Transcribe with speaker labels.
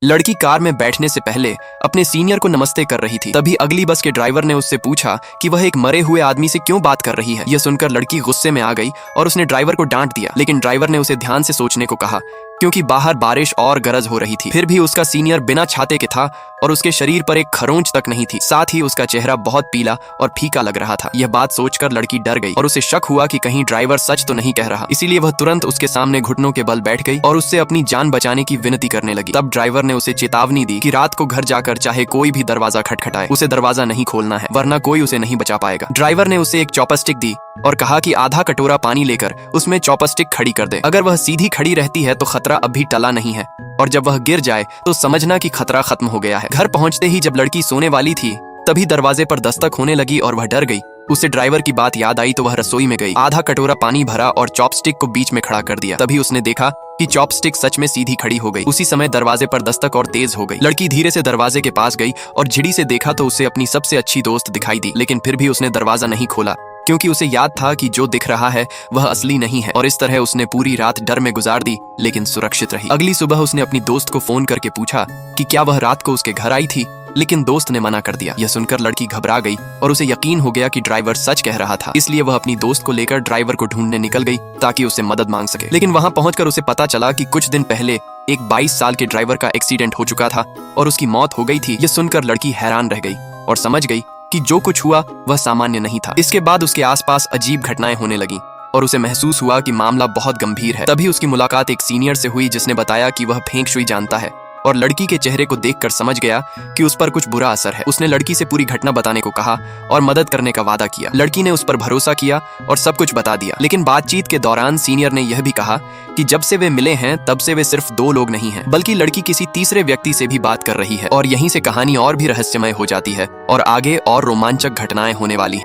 Speaker 1: लड़की कार में बैठने से पहले अपने सीनियर को नमस्ते कर रही थी। तभी अगली बस के ड्राइवर ने उससे पूछा कि वह एक मरे हुए आदमी से क्यों बात कर रही है। यह सुनकर लड़की गुस्से में आ गई और उसने ड्राइवर को डांट दिया, लेकिन ड्राइवर ने उसे ध्यान से सोचने को कहा क्योंकि बाहर बारिश और गरज हो रही थी। फिर भी उसका सीनियर बिना छाते के था और उसके शरीर पर एक खरोंच तक नहीं थी। साथ ही उसका चेहरा बहुत पीला और फीका लग रहा था। यह बात सोचकर लड़की डर गई और उसे शक हुआ कि कहीं ड्राइवर सच तो नहीं कह रहा। इसीलिए वह तुरंत उसके सामने घुटनों के बल बैठ गई और उससे अपनी जान बचाने की विनती करने लगी। तब ड्राइवर ने उसे चेतावनी दी कि रात को घर जाकर चाहे कोई भी दरवाजा खटखटाए, उसे दरवाजा नहीं खोलना है, वरना कोई उसे नहीं बचा पाएगा। ड्राइवर ने उसे एक चॉपस्टिक दी और कहा कि आधा कटोरा पानी लेकर उसमें चॉपस्टिक खड़ी कर दे। अगर वह सीधी खड़ी रहती है तो खतरा अभी टला नहीं है, और जब वह गिर जाए तो समझना कि खतरा खत्म हो गया है। घर पहुंचते ही जब लड़की सोने वाली थी तभी दरवाजे पर दस्तक होने लगी और वह डर गई। उसे ड्राइवर की बात याद आई तो वह रसोई में गई, आधा कटोरा पानी भरा और चॉपस्टिक को बीच में खड़ा कर दिया। तभी उसने देखा कि चॉपस्टिक सच में सीधी खड़ी हो गई। उसी समय दरवाजे पर दस्तक और तेज हो गई। लड़की धीरे से दरवाजे के पास गई और झिड़ी से देखा तो उसे अपनी सबसे अच्छी दोस्त दिखाई दी, लेकिन फिर भी उसने दरवाजा नहीं खोला क्योंकि उसे याद था कि जो दिख रहा है वह असली नहीं है। और इस तरह उसने पूरी रात डर में गुजार दी, लेकिन सुरक्षित रही। अगली सुबह उसने अपनी दोस्त को फोन करके पूछा कि क्या वह रात को उसके घर आई थी, लेकिन दोस्त ने मना कर दिया। यह सुनकर लड़की घबरा गई और उसे यकीन हो गया कि ड्राइवर सच कह रहा था। इसलिए वह अपनी दोस्त को लेकर ड्राइवर को ढूंढने निकल गई ताकि उससे मदद मांग सके। लेकिन वहां पहुंचकर उसे पता चला कि कुछ दिन पहले एक 22 साल के ड्राइवर का एक्सीडेंट हो चुका था और उसकी मौत हो गई थी। यह सुनकर लड़की हैरान रह गई और समझ गई कि जो कुछ हुआ वह सामान्य नहीं था। इसके बाद उसके आसपास अजीब घटनाएं होने लगीं और उसे महसूस हुआ कि मामला बहुत गंभीर है। तभी उसकी मुलाकात एक सीनियर से हुई जिसने बताया कि वह फेंग शुई जानता है और लड़की के चेहरे को देखकर समझ गया कि उस पर कुछ बुरा असर है। उसने लड़की से पूरी घटना बताने को कहा और मदद करने का वादा किया। लड़की ने उस पर भरोसा किया और सब कुछ बता दिया। लेकिन बातचीत के दौरान सीनियर ने यह भी कहा कि जब से वे मिले हैं तब से वे सिर्फ 2 लोग नहीं हैं, बल्कि लड़की किसी तीसरे व्यक्ति से भी बात कर रही है। और यहीं से कहानी और भी रहस्यमय हो जाती है और आगे और रोमांचक घटनाएं होने वाली है।